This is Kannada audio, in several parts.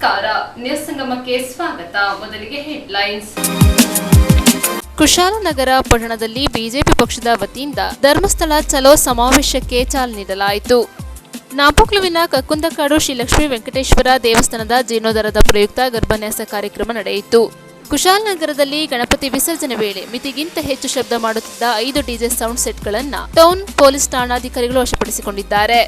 ನಮಸ್ಕಾರ, ನ್ಯೂಸ್ ಸಂಗಮಕ್ಕೆ ಸ್ವಾಗತ. ಮೊದಲಿಗೆ ಹೆಡ್ಲೈನ್ಸ್. ಕುಶಾಲನಗರ ಪಟ್ಟಣದಲ್ಲಿ ಬಿಜೆಪಿ ಪಕ್ಷದ ವತಿಯಿಂದ ಧರ್ಮಸ್ಥಳ ಚಲೋ ಸಮಾವೇಶಕ್ಕೆ ಚಾಲನೆ ನೀಡಲಾಯಿತು. ನಾಪೋಕ್ಲುವಿನ ಕಕ್ಕುಂದಕಾಡು ಶ್ರೀ ಲಕ್ಷ್ಮೀ ವೆಂಕಟೇಶ್ವರ ದೇವಸ್ಥಾನದ ಜೀರ್ಣೋದ್ಧಾರದ ಪ್ರಯುಕ್ತ ಗರ್ಭನ್ಯಾಸ ಕಾರ್ಯಕ್ರಮ ನಡೆಯಿತು. ಕುಶಾಲನಗರದಲ್ಲಿ ಗಣಪತಿ ವಿಸರ್ಜನೆ ವೇಳೆ ಮಿತಿಗಿಂತ ಹೆಚ್ಚು ಶಬ್ದ ಮಾಡುತ್ತಿದ್ದ 5 ಡಿಜೆ ಸೌಂಡ್ ಸೆಟ್ಗಳನ್ನು ಟೌನ್ ಪೊಲೀಸ್ ಠಾಣಾಧಿಕಾರಿಗಳು ವಶಪಡಿಸಿಕೊಂಡಿದ್ದಾರೆ.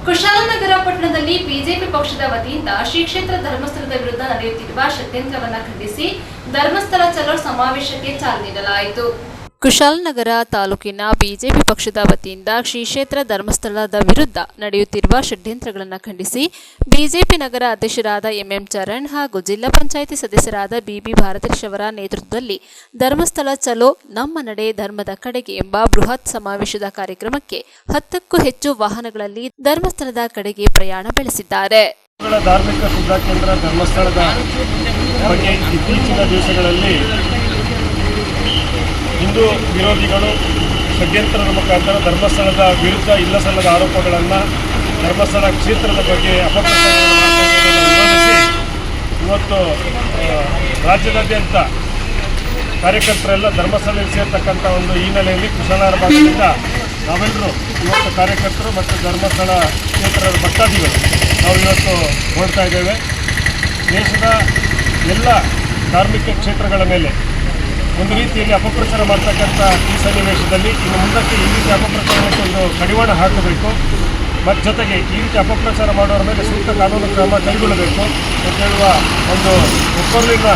ಕುಶಾಲನಗರ ಪಟ್ಟಣದಲ್ಲಿ ಬಿಜೆಪಿ ಪಕ್ಷದ ವತಿಯಿಂದ ಶ್ರೀ ಕ್ಷೇತ್ರ ಧರ್ಮಸ್ಥಳದ ವಿರುದ್ಧ ನಡೆಯುತ್ತಿರುವ ಷಡ್ಯಂತ್ರವನ್ನು ಖಂಡಿಸಿ ಧರ್ಮಸ್ಥಳ ಚಲೋ ಸಮಾವೇಶಕ್ಕೆ ಚಾಲನೆ ನೀಡಲಾಯಿತು. ಕುಶಾಲನಗರ ತಾಲೂಕಿನ ಬಿಜೆಪಿ ಪಕ್ಷದ ವತಿಯಿಂದ ಶ್ರೀ ಕ್ಷೇತ್ರ ಧರ್ಮಸ್ಥಳದ ವಿರುದ್ಧ ನಡೆಯುತ್ತಿರುವ ಷಡ್ಯಂತ್ರಗಳನ್ನು ಖಂಡಿಸಿ ಬಿಜೆಪಿ ನಗರ ಅಧ್ಯಕ್ಷರಾದ ಎಂಎಂ ಚರಣ್ ಹಾಗೂ ಜಿಲ್ಲಾ ಪಂಚಾಯಿತಿ ಸದಸ್ಯರಾದ ಬಿಬಿ ಭಾರತೀಶ್ ಅವರ ನೇತೃತ್ವದಲ್ಲಿ ಧರ್ಮಸ್ಥಳ ಚಲೋ ನಮ್ಮ ನಡೆ ಧರ್ಮದ ಕಡೆಗೆ ಎಂಬ ಬೃಹತ್ ಸಮಾವೇಶದ ಕಾರ್ಯಕ್ರಮಕ್ಕೆ 10ಕ್ಕೂ ಹೆಚ್ಚು ವಾಹನಗಳಲ್ಲಿ ಧರ್ಮಸ್ಥಳದ ಕಡೆಗೆ ಪ್ರಯಾಣ ಬೆಳೆಸಿದ್ದಾರೆ. ಧಾರ್ಮಿಕ ಶ್ರದ್ಧಾ ಕೇಂದ್ರ ಧರ್ಮಸ್ಥಳದ ಬಗ್ಗೆ ಇತ್ತೀಚಿನ ದಿವಸಗಳಲ್ಲಿ ಹಿಂದೂ ವಿರೋಧಿಗಳು ಷಡ್ಯಂತ್ರದ ಮುಖಾಂತರ ಧರ್ಮಸ್ಥಳದ ವಿರುದ್ಧ ಇಲ್ಲಸಲ್ಲದ ಆರೋಪಗಳನ್ನು ಧರ್ಮಸ್ಥಳ ಕ್ಷೇತ್ರದ ಬಗ್ಗೆ ಅಪಪ್ರಚಾರವನ್ನು ವಿರೋಧಿಸಿ ಇವತ್ತು ರಾಜ್ಯದಾದ್ಯಂತ ಕಾರ್ಯಕರ್ತರೆಲ್ಲ ಧರ್ಮಸ್ಥಳದಲ್ಲಿ ಸೇರ್ತಕ್ಕಂಥ ಒಂದು ಹಿನ್ನೆಲೆಯಲ್ಲಿ ಕುಶಾಲನಗರ ಭಾಗದಿಂದ ನಾವೆಲ್ಲರೂ ಇವತ್ತು ಕಾರ್ಯಕರ್ತರು ಮತ್ತು ಧರ್ಮಸ್ಥಳ ಕ್ಷೇತ್ರದ ಭಕ್ತಾದಿಗಳು ನಾವು ಇವತ್ತು ಹೊರಡ್ತಾ ಇದ್ದೇವೆ. ದೇಶದ ಎಲ್ಲ ಧಾರ್ಮಿಕ ಕ್ಷೇತ್ರಗಳ ಮೇಲೆ ಒಂದು ರೀತಿಯಲ್ಲಿ ಅಪಪ್ರಚಾರ ಮಾಡ್ತಕ್ಕಂಥ ಈ ಸನ್ನಿವೇಶದಲ್ಲಿ ಇನ್ನು ಮುಂದಕ್ಕೆ ಈ ರೀತಿ ಅಪಪ್ರಚಾರಕ್ಕೆ ಒಂದು ಕಡಿವಾಣ ಹಾಕಬೇಕು ಮತ್ತು ಜೊತೆಗೆ ಈ ರೀತಿ ಅಪಪ್ರಚಾರ ಮಾಡೋರ ಮೇಲೆ ಸೂಕ್ತ ಕಾನೂನು ಕ್ರಮ ಕೈಗೊಳ್ಳಬೇಕು ಅಂತ ಹೇಳುವ ಒಂದು ಒಪ್ಪಂದಿನ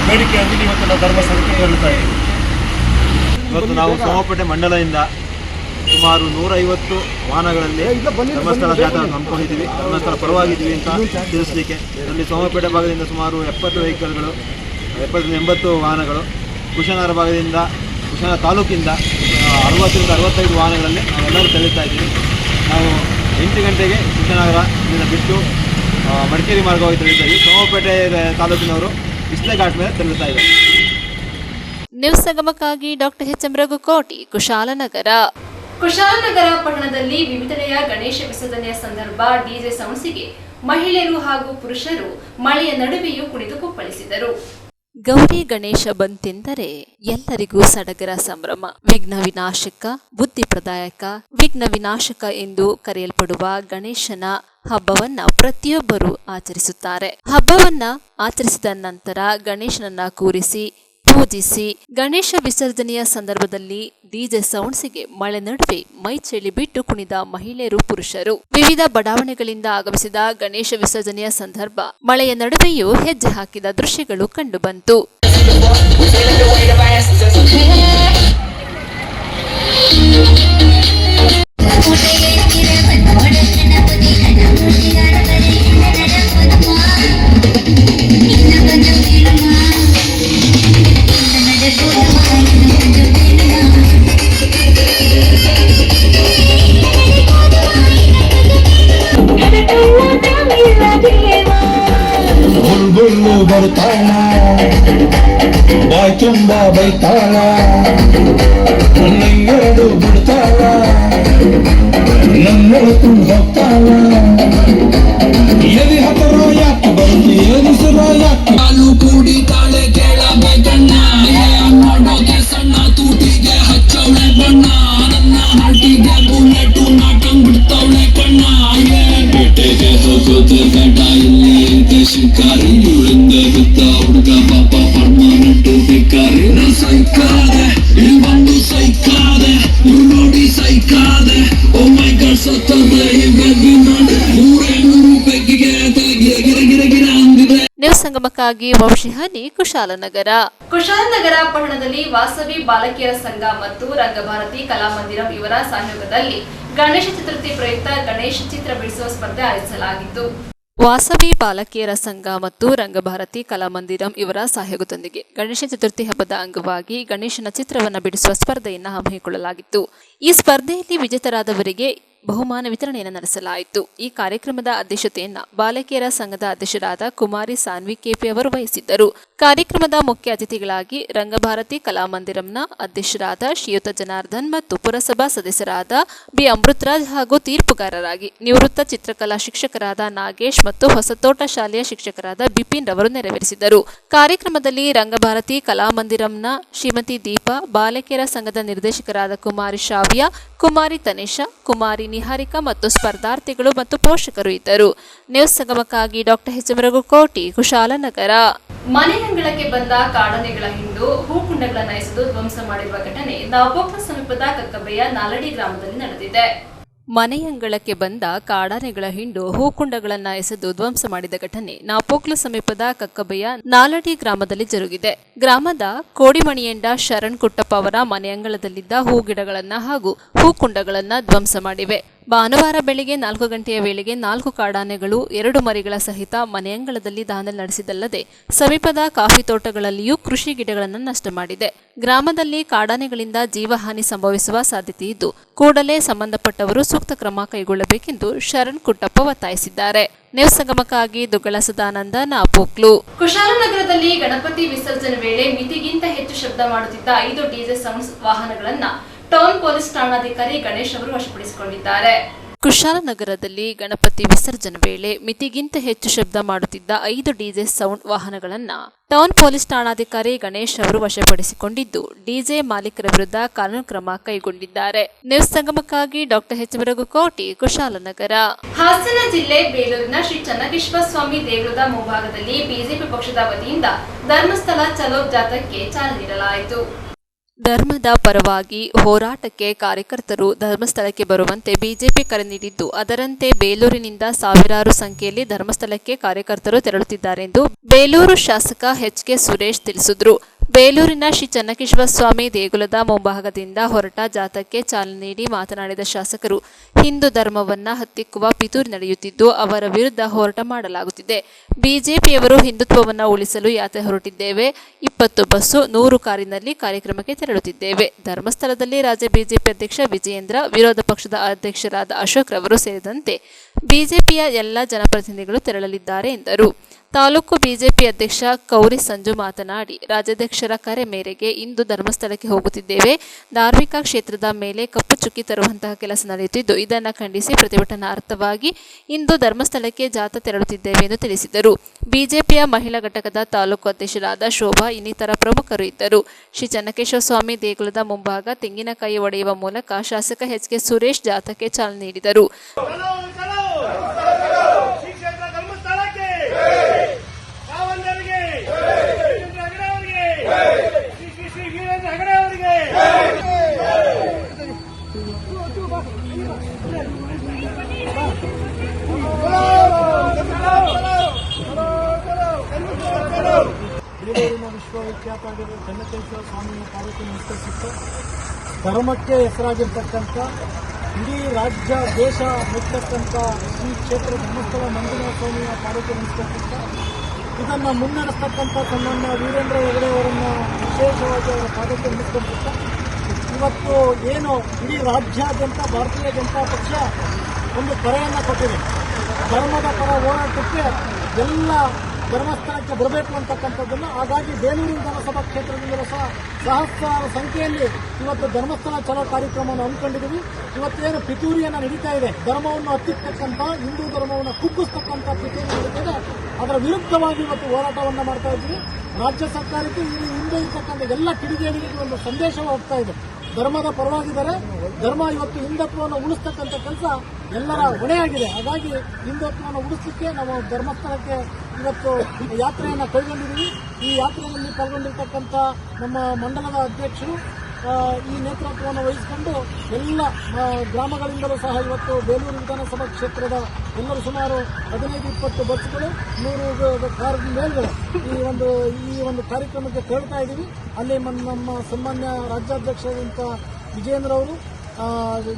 ಬೇಡಿಕೆಯೊಂದಿಗೆ ಇವತ್ತು ನಾವು ಧರ್ಮಸ್ಥಳಕ್ಕೆ ತೆರಳುತ್ತಾ ಇದ್ದೀವಿ. ಇವತ್ತು ನಾವು ಸೋಮಪೇಟೆ ಮಂಡಲದಿಂದ ಸುಮಾರು 150 ವಾಹನಗಳಲ್ಲಿ ಧರ್ಮಸ್ಥಳ ಜಾತ್ರೆ ಹಮ್ಮಿಕೊಂಡಿದ್ದೀವಿ. ಧರ್ಮಸ್ಥಳ ಪರವಾಗಿದ್ದೀವಿ ಅಂತ ತಿಳಿಸಲಿಕ್ಕೆ ಇದರಲ್ಲಿ ಸೋಮಪೇಟೆ ಭಾಗದಿಂದ ಸುಮಾರು 70 ವೆಹಿಕಲ್ಗಳು 70-80 ವಾಹನಗಳು, ಕುಶಾಲನಗರ ಭಾಗದಿಂದ ಕುಶಾಲನಗರ ತಾಲೂಕಿಂದ 60ರಿಂದ 65 ವಾಹನಗಳಲ್ಲಿ ನಾವೆಲ್ಲರೂ ತೆರಳುತ್ತಾ ಇದ್ದೀವಿ. ನಾವು 8 ಗಂಟೆಗೆ ಕುಶಾಲನಗರದಿಂದ ಬಿಟ್ಟು ಮಡಿಕೇರಿ ಮಾರ್ಗವಾಗಿ ತೆರಳುತ್ತಾ ಇದ್ದೀವಿ. ಸೋಮಪೇಟೆ ತಾಲೂಕಿನವರು ಇಸ್ಲೆ ಘಾಟ್ ಮೇಲೆ ತೆರಳುತ್ತಾ ಇದ್ದಾರೆ. ನ್ಯೂಸ್ ಸಂಗಮಕ್ಕಾಗಿ ಡಾಕ್ಟರ್ ಎಚ್.ಎಂ. ರಘುಕೋಟಿ, ಕುಶಾಲನಗರ. ಕುಶಾಲನಗರ ಪಟ್ಟಣದಲ್ಲಿ ವಿವಿಧೆಡೆಯ ಗಣೇಶ ವಿಸರ್ಜನೆಯ ಸಂದರ್ಭ ಡಿಜೆ ಸೌಂಡ್ಸಿಗೆ ಮಹಿಳೆಯರು ಹಾಗೂ ಪುರುಷರು ಮಳೆಯ ನಡುವೆಯೂ ಕುಣಿದು ಕುಪ್ಪಳಿಸಿದರು. ಗೌರಿ ಗಣೇಶ ಬಂತೆಂದರೆ ಎಲ್ಲರಿಗೂ ಸಡಗರ ಸಂಭ್ರಮ. ವಿಘ್ನ ವಿನಾಶಕ, ಬುದ್ಧಿ ಪ್ರದಾಯಕ, ವಿಘ್ನ ವಿನಾಶಕ ಎಂದು ಕರೆಯಲ್ಪಡುವ ಗಣೇಶನ ಹಬ್ಬವನ್ನ ಪ್ರತಿಯೊಬ್ಬರು ಆಚರಿಸುತ್ತಾರೆ. ಹಬ್ಬವನ್ನ ಆಚರಿಸಿದ ನಂತರ ಗಣೇಶನನ್ನ ಕೂರಿಸಿ ಪೂಜಿಸಿ ಗಣೇಶ ವಿಸರ್ಜನೆಯ ಸಂದರ್ಭದಲ್ಲಿ ಡಿಜೆ ಸೌಂಡ್ಸಿಗೆ ಮಳೆ ನಡುವೆ ಮೈ ಚಳಿ ಬಿಟ್ಟು ಕುಣಿದ ಮಹಿಳೆಯರು, ಪುರುಷರು. ವಿವಿಧ ಬಡಾವಣೆಗಳಿಂದ ಆಗಮಿಸಿದ ಗಣೇಶ ವಿಸರ್ಜನೆಯ ಸಂದರ್ಭ ಮಳೆಯ ನಡುವೆಯೂ ಹೆಜ್ಜೆ ಹಾಕಿದ ದೃಶ್ಯಗಳು ಕಂಡುಬಂತು. ಬುಲ್ಬುಲ್ಲು ಬರ್ತಾಳ ಬಾಯ್ ತುಂಬ ಬೈತಾಳ ನನ್ನೆರಡು ಬಿಡ್ತಾಳ ನನ್ನೆರಡು ತುಂಬ ಹೋಗ್ತಾಳ ಎದಿ ಹತ್ತರೋ ಯಾಕೆ ಬರುತ್ತೆ ಎದಿಸರೋ ಯಾಕೆ ಕಾಲು ಕೂಡಿ ತಾಳೆ ಕೇಳಬೇಕಣ್ಣ ನೋಡೋಕೆ ಸಣ್ಣ ತೂಟಿಗೆ ಹಚ್ಚವಳೆ ಬಣ್ಣ ನನ್ನ ಹಾಟಿಗೆ ಬುಲೆಟು ನಾಟಂಗ್ ಬಿಡ್ತಾವಳೆ ಕಣ್ಣ ಬೇಟೆಗೆ ಹೋಗೋದು ಬೇಡ ಇಲ್ಲಿ ಶಿಕಾರಿ ಇವಳಿಂದ ಬಿದ್ದ ಹುಡುಗ ಪಾಪ ಪರ್ಮನೆಂಟು ಬೇಕಾರಿ ನಾ ಸೈಕಾದೆ ಇಲ್ಲಿ ಬಂದು ಸೈಕಾದೆ ಇವ್ರು ನೋಡಿ ಸೈಕಾದೆ ಓ ಮೈ ಗಾಡ್ ಸತ್ತದೆ ಈ ಬೆಬ್ಬಿ ನೋಡಿ 300 ಬೆಕ್ಕಿಗೆ ತಲೆಗೆ ಗಿರ ಗಿರ ಗಿರ ಅಂದಿದೆ. ನ್ಯೂಸ್ ಸಂಗಮಕ್ಕಾಗಿ ವಂಶಿಹಾನಿ, ಕುಶಾಲನಗರ. ಕುಶಾಲನಗರ ಪಟ್ಟಣದಲ್ಲಿ ವಾಸವಿ ಬಾಲಕಿಯರ ಸಂಘ ಮತ್ತು ರಂಗಭಾರತಿ ಕಲಾಮಂದಿರಂ ಇವರ ಸಹಯೋಗದಲ್ಲಿ ಗಣೇಶ ಚತುರ್ಥಿ ಪ್ರಯುಕ್ತ ಗಣೇಶ ಚಿತ್ರ ಬಿಡಿಸುವ ಸ್ಪರ್ಧೆ ಆಯೋಜಿಸಲಾಗಿತ್ತು. ವಾಸವಿ ಬಾಲಕಿಯರ ಸಂಘ ಮತ್ತು ರಂಗಭಾರತಿ ಕಲಾಮಂದಿರಂ ಇವರ ಸಹಯೋಗದೊಂದಿಗೆ ಗಣೇಶ ಚತುರ್ಥಿ ಹಬ್ಬದ ಅಂಗವಾಗಿ ಗಣೇಶನ ಚಿತ್ರವನ್ನು ಬಿಡಿಸುವ ಸ್ಪರ್ಧೆಯನ್ನು ಹಮ್ಮಿಕೊಳ್ಳಲಾಗಿತ್ತು. ಈ ಸ್ಪರ್ಧೆಯಲ್ಲಿ ವಿಜೇತರಾದವರಿಗೆ ಬಹುಮಾನ ವಿತರಣೆಯನ್ನು ನಡೆಸಲಾಯಿತು. ಈ ಕಾರ್ಯಕ್ರಮದ ಅಧ್ಯಕ್ಷತೆಯನ್ನ ಬಾಲಕಿಯರ ಸಂಘದ ಅಧ್ಯಕ್ಷರಾದ ಕುಮಾರಿ ಸಾನ್ವಿ ಕೆಪಿ ಅವರು ವಹಿಸಿದ್ದರು. ಕಾರ್ಯಕ್ರಮದ ಮುಖ್ಯ ಅತಿಥಿಗಳಾಗಿ ರಂಗಭಾರತಿ ಕಲಾಮಂದಿರಂನ ಅಧ್ಯಕ್ಷರಾದ ಶ್ರೀಯುತ ಜನಾರ್ದನ್ ಮತ್ತು ಪುರಸಭಾ ಸದಸ್ಯರಾದ ಬಿ ಅಮೃತರಾಜ್ ಹಾಗೂ ತೀರ್ಪುಗಾರರಾಗಿ ನಿವೃತ್ತ ಚಿತ್ರಕಲಾ ಶಿಕ್ಷಕರಾದ ನಾಗೇಶ್ ಮತ್ತು ಹೊಸತೋಟ ಶಾಲೆಯ ಶಿಕ್ಷಕರಾದ ಬಿಪಿನ್ ರವರು ನೆರವೇರಿಸಿದರು. ಕಾರ್ಯಕ್ರಮದಲ್ಲಿ ರಂಗಭಾರತಿ ಕಲಾಮಂದಿರಂನ ಶ್ರೀಮತಿ ದೀಪಾ, ಬಾಲಕಿಯರ ಸಂಘದ ನಿರ್ದೇಶಕರಾದ ಕುಮಾರಿ ಶಾವ್ಯ, ಕುಮಾರಿ ತನೇಷಾ, ಕುಮಾರಿ ನಿಹಾರಿಕಾ ಮತ್ತು ಸ್ಪರ್ಧಾರ್ಥಿಗಳು ಮತ್ತು ಪೋಷಕರು ಇದ್ದರು. ನ್ಯೂಸ್ ಸಂಗಮಕ್ಕಾಗಿ ಡಾಕ್ಟರ್ ಎಚ್ ಕೋಟಿ, ಕುಶಾಲನಗರ. ಮನೆಯಂಗಳಕ್ಕೆ ಬಂದ ಕಾಡಾನೆಗಳ ಹಿಂಡು ಹೂಕುಂಡಗಳನ್ನು ಎಸೆದು ಧ್ವಂಸ ಮಾಡಿರುವ ಘಟನೆ ನಾಪೋಕ್ಲ ಸಮೀಪದ ಕಕ್ಕಬೆಯ ನಾಲಡಿ ಗ್ರಾಮದಲ್ಲಿ ನಡೆದಿದೆ. ಮನೆಯಂಗಳಕ್ಕೆ ಬಂದ ಕಾಡಾನೆಗಳ ಹಿಂಡು ಹೂಕುಂಡಗಳನ್ನು ಎಸೆದು ಧ್ವಂಸ ಮಾಡಿದ ಘಟನೆ ನಾಪೋಕ್ಲ ಸಮೀಪದ ಕಕ್ಕಬೆಯ ನಾಲಡಿ ಗ್ರಾಮದಲ್ಲಿ ಜರುಗಿದೆ. ಗ್ರಾಮದ ಕೋಡಿಮಣಿಯಂಡ ಶರಣ್ ಕುಟ್ಟಪ್ಪ ಅವರ ಮನೆಯಂಗಳದಲ್ಲಿದ್ದ ಹೂಗಿಡಗಳನ್ನು ಹಾಗೂ ಹೂಕುಂಡಗಳನ್ನು ಧ್ವಂಸ ಮಾಡಿವೆ. ಭಾನುವಾರ ಬೆಳಿಗ್ಗೆ 4 ಗಂಟೆಯ ವೇಳೆಗೆ 4 ಕಾಡಾನೆಗಳು 2 ಮರಿಗಳ ಸಹಿತ ಮನೆಯಂಗಳದಲ್ಲಿ ದಾಂಧಲೆ ನಡೆಸಿದಲ್ಲದೆ ಸಮೀಪದ ಕಾಫಿ ತೋಟಗಳಲ್ಲಿಯೂ ಕೃಷಿ ಗಿಡಗಳನ್ನು ನಷ್ಟ ಮಾಡಿದೆ. ಗ್ರಾಮದಲ್ಲಿ ಕಾಡಾನೆಗಳಿಂದ ಜೀವಹಾನಿ ಸಂಭವಿಸುವ ಸಾಧ್ಯತೆ ಇದ್ದು ಕೂಡಲೇ ಸಂಬಂಧಪಟ್ಟವರು ಸೂಕ್ತ ಕ್ರಮ ಕೈಗೊಳ್ಳಬೇಕೆಂದು ಶರಣ್ ಕುಟ್ಟಪ್ಪ ಒತ್ತಾಯಿಸಿದ್ದಾರೆ. ನ್ಯೂಸ್ ಸಂಗಮಕ್ಕಾಗಿ ದುಗ್ಗಳ ಸದಾನಂದ, ನಾಪೋಕ್ಲು. ಕುಶಾಲನಗರದಲ್ಲಿ ಗಣಪತಿ ವಿಸರ್ಜನೆ ವೇಳೆ ಮಿತಿಗಿಂತ ಹೆಚ್ಚು ಶಬ್ದ ಮಾಡುತ್ತಿದ್ದ 5 ಡಿಜೆ ಸೌಂಡ್ಸ್ ವಾಹನಗಳನ್ನು ಟೌನ್ ಪೊಲೀಸ್ ಠಾಣಾಧಿಕಾರಿ ಗಣೇಶ್ ಅವರು ವಶಪಡಿಸಿಕೊಂಡಿದ್ದಾರೆ. ಕುಶಾಲನಗರದಲ್ಲಿ ಗಣಪತಿ ವಿಸರ್ಜನೆ ವೇಳೆ ಮಿತಿಗಿಂತ ಹೆಚ್ಚು ಶಬ್ದ ಮಾಡುತ್ತಿದ್ದ 5 ಡಿಜೆ ಸೌಂಡ್ ವಾಹನಗಳನ್ನು ಟೌನ್ ಪೊಲೀಸ್ ಠಾಣಾಧಿಕಾರಿ ಗಣೇಶ್ ಅವರು ವಶಪಡಿಸಿಕೊಂಡಿದ್ದು ಡಿಜೆ ಮಾಲೀಕರ ವಿರುದ್ಧ ಕಾನೂನು ಕ್ರಮ ಕೈಗೊಂಡಿದ್ದಾರೆ. ನ್ಯೂಸ್ ಸಂಗಮಕ್ಕಾಗಿ ಡಾಕ್ಟರ್ ಎಚ್ ಕೋಟಿ, ಕುಶಾಲನಗರ. ಹಾಸನ ಜಿಲ್ಲೆ ಬೇಲೂರಿನ ಶ್ರೀ ಚನ್ನಕೇಶವ ಸ್ವಾಮಿ ದೇಗುಲದ ಮುಂಭಾಗದಲ್ಲಿ ಬಿಜೆಪಿ ಪಕ್ಷದ ವತಿಯಿಂದ ಧರ್ಮಸ್ಥಳ ಚಲೋ ಜಾಥಾಕ್ಕೆ ಚಾಲನೆ ನೀಡಲಾಯಿತು. ಧರ್ಮದ ಪರವಾಗಿ ಹೋರಾಟಕ್ಕೆ ಕಾರ್ಯಕರ್ತರು ಧರ್ಮಸ್ಥಳಕ್ಕೆ ಬರುವಂತೆ ಬಿಜೆಪಿ ಕರೆ ನೀಡಿದ್ದು, ಅದರಂತೆ ಬೇಲೂರಿನಿಂದ ಸಾವಿರಾರು ಸಂಖ್ಯೆಯಲ್ಲಿ ಧರ್ಮಸ್ಥಳಕ್ಕೆ ಕಾರ್ಯಕರ್ತರು ತೆರಳುತ್ತಿದ್ದಾರೆ ಎಂದು ಬೇಲೂರು ಶಾಸಕ ಎಚ್ ಕೆ ಸುರೇಶ್ ತಿಳಿಸಿದರು. ಬೇಲೂರಿನ ಶ್ರೀ ಚನ್ನಕೇಶವ ಸ್ವಾಮಿ ದೇಗುಲದ ಮುಂಭಾಗದಿಂದ ಹೊರಟ ಜಾಥಾಕ್ಕೆ ಚಾಲನೆ ನೀಡಿ ಮಾತನಾಡಿದ ಶಾಸಕರು, ಹಿಂದೂ ಧರ್ಮವನ್ನ ಹತ್ತಿಕ್ಕುವ ಪಿತೂರಿ ನಡೆಯುತ್ತಿದ್ದು ಅವರ ವಿರುದ್ಧ ಹೋರಾಟ ಮಾಡಲಾಗುತ್ತಿದೆ. ಬಿಜೆಪಿಯವರು ಹಿಂದುತ್ವವನ್ನು ಉಳಿಸಲು ಯಾತ್ರೆ ಹೊರಟಿದ್ದೇವೆ. 20 ಬಸ್ಸು 100 ಕಾರಿನಲ್ಲಿ ಕಾರ್ಯಕ್ರಮಕ್ಕೆ ತೆರಳುತ್ತಿದ್ದೇವೆ. ಧರ್ಮಸ್ಥಳದಲ್ಲಿ ರಾಜ್ಯ ಬಿಜೆಪಿ ಅಧ್ಯಕ್ಷ ವಿಜಯೇಂದ್ರ, ವಿರೋಧ ಪಕ್ಷದ ಅಧ್ಯಕ್ಷರಾದ ಅಶೋಕ್ ರವರು ಸೇರಿದಂತೆ ಬಿಜೆಪಿಯ ಎಲ್ಲ ಜನಪ್ರತಿನಿಧಿಗಳು ತೆರಳಲಿದ್ದಾರೆ ಎಂದರು. ತಾಲೂಕು ಬಿಜೆಪಿ ಅಧ್ಯಕ್ಷ ಕೌರಿ ಸಂಜು ಮಾತನಾಡಿ, ರಾಜ್ಯಾಧ್ಯಕ್ಷರ ಕರೆ ಮೇರೆಗೆ ಇಂದು ಧರ್ಮಸ್ಥಳಕ್ಕೆ ಹೋಗುತ್ತಿದ್ದೇವೆ. ಧಾರ್ಮಿಕ ಕ್ಷೇತ್ರದ ಮೇಲೆ ಕಪ್ಪು ಚುಕ್ಕಿ ತರುವಂತಹ ಕೆಲಸ ನಡೆಯುತ್ತಿದ್ದು ಇದನ್ನು ಖಂಡಿಸಿ ಪ್ರತಿಭಟನಾರ್ಥವಾಗಿ ಇಂದು ಧರ್ಮಸ್ಥಳಕ್ಕೆ ಜಾಥಾ ತೆರಳುತ್ತಿದ್ದೇವೆ ಎಂದು ತಿಳಿಸಿದರು. ಬಿಜೆಪಿಯ ಮಹಿಳಾ ಘಟಕದ ತಾಲೂಕು ಅಧ್ಯಕ್ಷರಾದ ಶೋಭಾ ಇನ್ನಿತರ ಪ್ರಮುಖರು ಇದ್ದರು. ಶ್ರೀ ಚನ್ನಕೇಶವ ಸ್ವಾಮಿ ದೇಗುಲದ ಮುಂಭಾಗ ತೆಂಗಿನಕಾಯಿ ಒಡೆಯುವ ಮೂಲಕ ಶಾಸಕ ಎಚ್ ಕೆ ಸುರೇಶ್ ಜಾಥಾಕ್ಕೆ ಚಾಲನೆ ನೀಡಿದರು. ಬೇಲೂರಿನ ವಿಶ್ವವಿಖ್ಯಾತ ಆಗಿರುವ ಚನ್ನಕೇಶವ ಸ್ವಾಮಿಯ ತಾಲೂಕಿನ ವಿಸ್ತರಿಸುತ್ತ ಧರ್ಮಕ್ಕೆ ಹೆಸರಾಗಿರ್ತಕ್ಕಂಥ ಇಡೀ ರಾಜ್ಯ ದೇಶ ಮೆಚ್ಚತಕ್ಕಂಥ ಶ್ರೀ ಕ್ಷೇತ್ರ ಧರ್ಮಸ್ಥಳ ಮಂಜುನಾಥ ಸ್ವಾಮಿಯ ತಾಲೂಕಿನ ವಿಸ್ತರಿಸುತ್ತ ಇದನ್ನು ಮುನ್ನಡೆಸ್ತಕ್ಕಂಥ ತನ್ನ ವೀರೇಂದ್ರ ಹೆಗಡೆ ಅವರನ್ನು ವಿಶೇಷವಾಗಿ ಅವರ ತಾಲೂಕಿನ ವಿಸ್ತರಿಸುತ್ತ ಇವತ್ತು ಏನು ಇಡೀ ರಾಜ್ಯಾದ್ಯಂತ ಭಾರತೀಯ ಜನತಾ ಪಕ್ಷ ಒಂದು ಕರೆಯನ್ನು ಕೊಟ್ಟಿದೆ. ಧರ್ಮದ ಪರ ಹೋರಾಟಕ್ಕೆ ಎಲ್ಲ ಧರ್ಮಸ್ಥಳಕ್ಕೆ ಬರಬೇಕು ಅಂತಕ್ಕಂಥದ್ದನ್ನು. ಹಾಗಾಗಿ ಬೇಲೂರು ವಿಧಾನಸಭಾ ಕ್ಷೇತ್ರದಿಂದಲೂ ಸಹ ಸಹಸ್ರಾರು ಸಂಖ್ಯೆಯಲ್ಲಿ ಇವತ್ತು ಧರ್ಮಸ್ಥಳ ಚಲೋ ಕಾರ್ಯಕ್ರಮವನ್ನು ಹಮ್ಮಿಕೊಂಡಿದ್ದೀವಿ. ಇವತ್ತೇನು ಪಿತೂರಿಯನ್ನು ನಡೀತಾ ಇದೆ, ಧರ್ಮವನ್ನು ಹತ್ತಿರ್ತಕ್ಕಂಥ ಹಿಂದೂ ಧರ್ಮವನ್ನು ಕುಗ್ಗಿಸ್ತಕ್ಕಂಥ ಪಿತೂರಿ ನಡೀತಾ ಇದೆ, ಅದರ ವಿರುದ್ಧವಾಗಿ ಇವತ್ತು ಹೋರಾಟವನ್ನು ಮಾಡ್ತಾ ಇದ್ದೀವಿ. ರಾಜ್ಯ ಸರ್ಕಾರಕ್ಕೆ ಈ ಹಿಂದೆ ಇರ್ತಕ್ಕಂಥ ಎಲ್ಲ ಕಿಡಿಗೇಡಿಗಳಿಗೆ ಒಂದು ಸಂದೇಶವು ಹೋಗ್ತಾ ಇದೆ. ಧರ್ಮದ ಪರವಾಗಿದ್ದಾರೆ. ಧರ್ಮ ಇವತ್ತು ಹಿಂದುತ್ವವನ್ನು ಉಳಿಸ್ತಕ್ಕಂಥ ಕೆಲಸ ಎಲ್ಲರ ಹೊಣೆಯಾಗಿದೆ. ಹಾಗಾಗಿ ಹಿಂದುತ್ವವನ್ನು ಉಳಿಸಲಿಕ್ಕೆ ನಾವು ಧರ್ಮಸ್ಥಳಕ್ಕೆ ಇವತ್ತು ಯಾತ್ರೆಯನ್ನು ಕೈಗೊಂಡಿದ್ದೀವಿ. ಈ ಯಾತ್ರೆಯಲ್ಲಿ ಪಾಲ್ಗೊಂಡಿರ್ತಕ್ಕಂಥ ನಮ್ಮ ಮಂಡಲದ ಅಧ್ಯಕ್ಷರು ಈ ನೇತೃತ್ವವನ್ನು ವಹಿಸಿಕೊಂಡು ಎಲ್ಲ ಗ್ರಾಮಗಳಿಂದಲೂ ಸಹ ಇವತ್ತು ಬೇಲೂರು ವಿಧಾನಸಭಾ ಕ್ಷೇತ್ರದ ಎಲ್ಲರೂ ಸುಮಾರು 15-20 ಬಸ್ಗಳು 100 ಕಾರ್ ಮೇಲ್ಗಳು ಈ ಒಂದು ಕಾರ್ಯಕ್ರಮಕ್ಕೆ ತೆರಳ್ತಾ ಇದ್ದೀವಿ. ಅಲ್ಲಿ ನಮ್ಮ ಸಾಮಾನ್ಯ ರಾಜ್ಯಾಧ್ಯಕ್ಷರಾದಂಥ ವಿಜಯೇಂದ್ರ ಅವರು,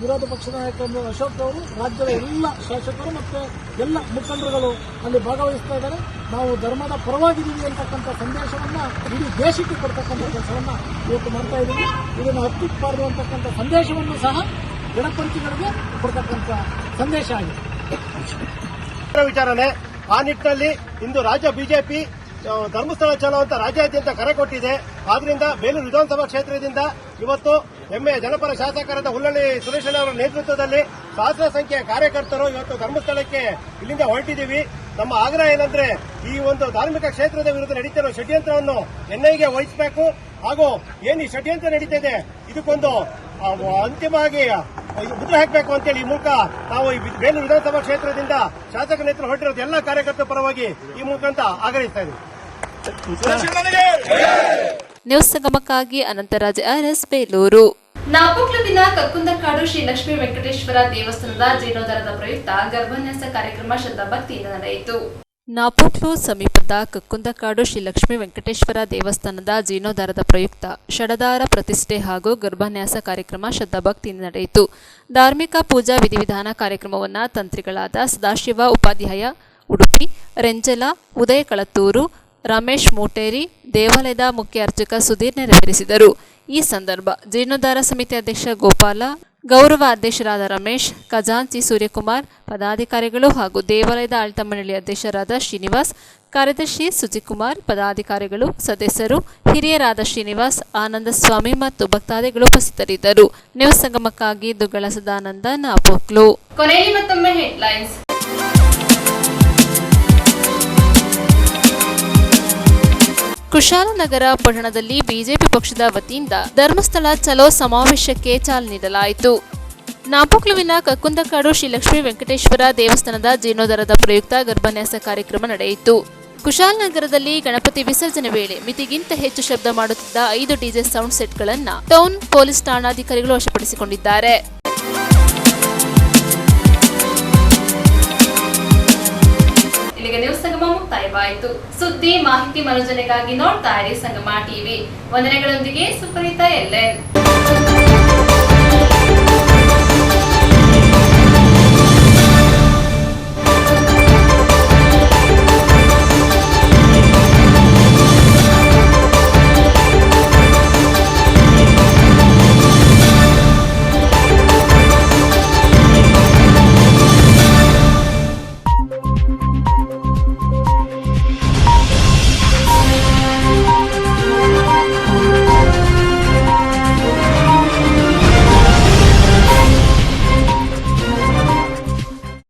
ವಿರೋಧ ಪಕ್ಷದ ನಾಯಕ ಅಶೋಕ್ ಅವರು, ರಾಜ್ಯದ ಎಲ್ಲ ಶಾಸಕರು ಮತ್ತು ಎಲ್ಲ ಮುಖಂಡರುಗಳು ಅಲ್ಲಿ ಭಾಗವಹಿಸ್ತಾ ಇದ್ದಾರೆ. ನಾವು ಧರ್ಮದ ಪರವಾಗಿದ್ದೀವಿ ಅಂತಕ್ಕಂಥ ಸಂದೇಶವನ್ನು ಇಡೀ ದೇಶಕ್ಕೆ ಕೊಡ್ತಕ್ಕಂಥ ಕೆಲಸವನ್ನು ಇವತ್ತು ಮಾಡ್ತಾ ಇದ್ದೀವಿ. ಇದನ್ನು ಹತ್ತಿಕ್ಕಬಾರದು ಅಂತಕ್ಕಂಥ ಸಂದೇಶವನ್ನು ಸಹ ಎಡಪಂಥಿಗಳಿಗೆ ಕೊಡ್ತಕ್ಕಂಥ ಸಂದೇಶ ಆಗಿದೆ. ವಿಚಾರನೆ ಆ ನಿಟ್ಟಿನಲ್ಲಿ ಇಂದು ರಾಜ್ಯ ಬಿಜೆಪಿ ಧರ್ಮಸ್ಥಳ ಚಲೋ ಅಂತ ರಾಜ್ಯಾದ್ಯಂತ ಕರೆ ಕೊಟ್ಟಿದೆ. ಆದ್ರಿಂದ ಬೇಲೂರು ವಿಧಾನಸಭಾ ಕ್ಷೇತ್ರದಿಂದ ಇವತ್ತು ಹೆಮ್ಮೆಯ ಜನಪರ ಶಾಸಕರಾದ ಹುಲ್ಲಳ್ಳಿ ಸುರೇಶಣ್ಣ ಅವರ ನೇತೃತ್ವದಲ್ಲಿ ಸಹಸ್ರ ಸಂಖ್ಯೆಯ ಕಾರ್ಯಕರ್ತರು ಇವತ್ತು ಧರ್ಮಸ್ಥಳಕ್ಕೆ ಇಲ್ಲಿಂದ ಹೊರಟಿದ್ದೀವಿ. ನಮ್ಮ ಆಗ್ರಹ ಏನಂದ್ರೆ ಈ ಒಂದು ಧಾರ್ಮಿಕ ಕ್ಷೇತ್ರದ ವಿರುದ್ಧ ನಡೀತಿರೋ ಷಡ್ಯಂತ್ರವನ್ನು ಎನ್ಐಗೆ ವಹಿಸಬೇಕು. ಹಾಗೂ ಏನು ಈ ಷಡ್ಯಂತ್ರ ನಡೀತಿದೆ ಇದಕ್ಕೊಂದು ಅಂತಿಮವಾಗಿ ಮುದ್ರೆ ಹಾಕಬೇಕು ಅಂತೇಳಿ ಈ ಮೂಲಕ ನಾವು ಈ ಬೇಲೂರು ವಿಧಾನಸಭಾ ಕ್ಷೇತ್ರದಿಂದ ಶಾಸಕ ನೇತೃತ್ವ ಹೊರಟಿರೋದು ಎಲ್ಲ ಕಾರ್ಯಕರ್ತರ ಪರವಾಗಿ ಈ ಮೂಲಕ ಆಗ್ರಹಿಸ್ತಾ ಇದ್ದೀವಿ. ನ್ಯೂಸ್ ಸಂಗಮಕ್ಕಾಗಿ ಅನಂತರಾಜ್ ಅರಸ್, ಬೇಲೂರು. ನಾಪೋಕ್ಲುವಿನ ಕಕ್ಕುಂದಕಾಡು ಶ್ರೀ ಲಕ್ಷ್ಮೀ ವೆಂಕಟೇಶ್ವರ ದೇವಸ್ಥಾನದ ಜೀರ್ಣೋದ್ಧಾರದ ಪ್ರಯುಕ್ತ ಗರ್ಭನ್ಯಾಸ ಕಾರ್ಯಕ್ರಮ ಶ್ರದ್ಧಾಭಕ್ತಿಯಿಂದ ನಡೆಯಿತು. ನಾಪೋಕ್ಲು ಸಮೀಪದ ಕಕ್ಕುಂದಕಾಡು ಶ್ರೀ ಲಕ್ಷ್ಮೀ ವೆಂಕಟೇಶ್ವರ ದೇವಸ್ಥಾನದ ಜೀರ್ಣೋದ್ಧಾರದ ಪ್ರಯುಕ್ತ ಷಡದಾರ ಪ್ರತಿಷ್ಠೆ ಹಾಗೂ ಗರ್ಭನ್ಯಾಸ ಕಾರ್ಯಕ್ರಮ ಶ್ರದ್ಧಾಭಕ್ತಿಯಿಂದ ನಡೆಯಿತು. ಧಾರ್ಮಿಕ ಪೂಜಾ ವಿಧಿವಿಧಾನ ಕಾರ್ಯಕ್ರಮವನ್ನು ತಂತ್ರಿಗಳಾದ ಸದಾಶಿವ ಉಪಾಧ್ಯಾಯ ಉಡುಪಿ, ರೆಂಜಲ ಉದಯ ಕಳತ್ತೂರು, ರಮೇಶ್ ಮೂಟೇರಿ, ದೇವಾಲಯದ ಮುಖ್ಯ ಅರ್ಚಕ ಸುಧೀರ್ ನೆರವೇರಿಸಿದರು. ಈ ಸಂದರ್ಭ ಜೀರ್ಣೋದ್ಧಾರ ಸಮಿತಿ ಅಧ್ಯಕ್ಷ ಗೋಪಾಲ, ಗೌರವ ಅಧ್ಯಕ್ಷರಾದ ರಮೇಶ್, ಖಜಾಂಚಿ ಸೂರ್ಯಕುಮಾರ್, ಪದಾಧಿಕಾರಿಗಳು ಹಾಗೂ ದೇವಾಲಯದ ಆಡಳಿತ ಮಂಡಳಿ ಅಧ್ಯಕ್ಷರಾದ ಶ್ರೀನಿವಾಸ್, ಕಾರ್ಯದರ್ಶಿ ಸುಜಿಕುಮಾರ್, ಪದಾಧಿಕಾರಿಗಳು, ಸದಸ್ಯರು, ಹಿರಿಯರಾದ ಶ್ರೀನಿವಾಸ್, ಆನಂದ ಸ್ವಾಮಿ ಮತ್ತು ಭಕ್ತಾದಿಗಳು ಉಪಸ್ಥಿತರಿದ್ದರು. ನ್ಯೂಸ್ ಸಂಗಮಕ್ಕಾಗಿ ದುಗ್ಗಳ ಸದಾನಂದ, ನಾಪೋಕ್ಲು. ಕೊನೆಯಲ್ಲಿ ಮತ್ತೊಮ್ಮೆ ಹೆಡ್ಲೈನ್ಸ್. ಕುಶಾಲನಗರ ಪಟ್ಟಣದಲ್ಲಿ ಬಿಜೆಪಿ ಪಕ್ಷದ ವತಿಯಿಂದ ಧರ್ಮಸ್ಥಳ ಚಲೋ ಸಮಾವೇಶಕ್ಕೆ ಚಾಲನೆ ನೀಡಲಾಯಿತು. ನಾಪೋಕ್ಲುವಿನ ಕಕ್ಕುಂದಕಾಡು ಶ್ರೀ ಲಕ್ಷ್ಮೀ ವೆಂಕಟೇಶ್ವರ ದೇವಸ್ಥಾನದ ಜೀರ್ಣೋದ್ಧಾರದ ಪ್ರಯುಕ್ತ ಗರ್ಭನ್ಯಾಸ ಕಾರ್ಯಕ್ರಮ ನಡೆಯಿತು. ಕುಶಾಲನಗರದಲ್ಲಿ ಗಣಪತಿ ವಿಸರ್ಜನೆ ವೇಳೆ ಮಿತಿಗಿಂತ ಹೆಚ್ಚು ಶಬ್ದ ಮಾಡುತ್ತಿದ್ದ 5 ಡಿಜೆ ಸೌಂಡ್ ಸೆಟ್ಗಳನ್ನು ಟೌನ್ ಪೊಲೀಸ್ ಠಾಣಾಧಿಕಾರಿಗಳು ವಶಪಡಿಸಿಕೊಂಡಿದ್ದಾರೆ. ಇಲ್ಲಿಗೆ ನ್ಯೂಸ್ ಸಂಗಮ ಮುಕ್ತಾಯವಾಯಿತು. ಸುದ್ದಿ ಮಾಹಿತಿ ಮನೋರಂಜನೆಗಾಗಿ ನೋಡ್ತಾ ಇರಿ ಸಂಗಮ ಟಿವಿ. ವಂದನೆಗಳೊಂದಿಗೆ ಸುಪ್ರೀತಾ ಎಲ್ಎನ್.